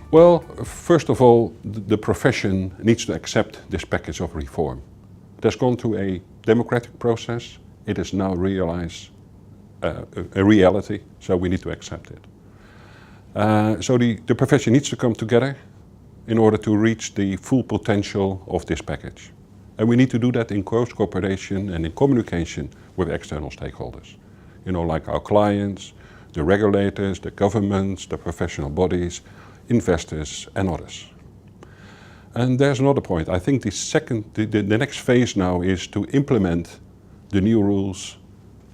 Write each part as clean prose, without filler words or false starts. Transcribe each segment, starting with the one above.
Well, first of all, the profession needs to accept this package of reform. It has gone through a democratic process. It is now a reality, so we need to accept it. So the profession needs to come together in order to reach the full potential of this package. And we need to do that in close cooperation and in communication with external stakeholders. You know, like our clients, the regulators, the governments, the professional bodies, investors and others. And there's another point. I think the next phase now is to implement the new rules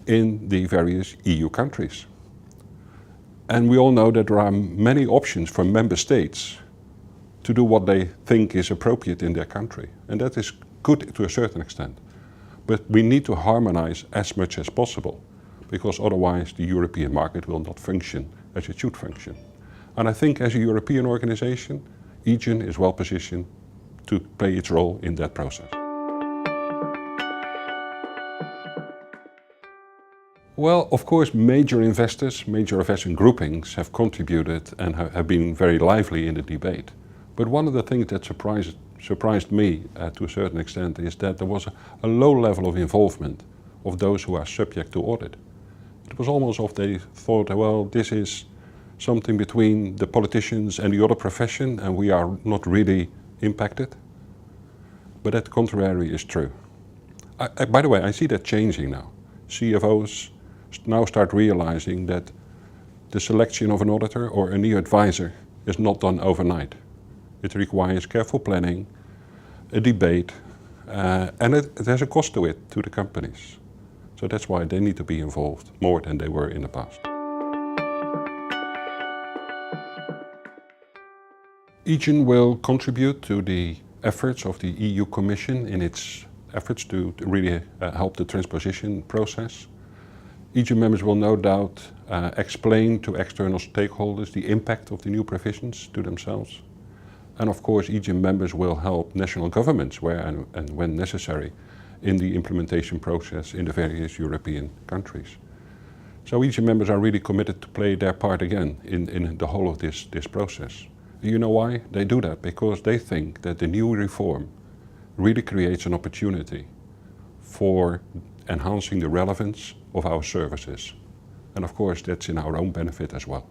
in the various EU countries. And we all know that there are many options for member states to do what they think is appropriate in their country. And that is good to a certain extent. But we need to harmonize as much as possible, because otherwise the European market will not function as it should function. And I think as a European organization, EGIAN is well positioned to play its role in that process. Well, of course, major investment groupings have contributed and have been very lively in the debate. But one of the things that surprised me to a certain extent is that there was a low level of involvement of those who are subject to audit. It was almost as if they thought, well, this is something between the politicians and the other profession and we are not really impacted. But that contrary is true. By the way, I see that changing now. CFOs now start realizing that the selection of an auditor or a new advisor is not done overnight. It requires careful planning, a debate, and it has a cost to it, to the companies. So that's why they need to be involved more than they were in the past. EGIAN will contribute to the efforts of the EU Commission in its efforts to really help the transposition process. EGIAN members will no doubt explain to external stakeholders the impact of the new provisions to themselves. And of course, EGIAN members will help national governments where and when necessary in the implementation process in the various European countries. So EGIAN members are really committed to play their part again in the whole of this process. You know why? They do that because they think that the new reform really creates an opportunity for enhancing the relevance of our services. And of course, that's in our own benefit as well.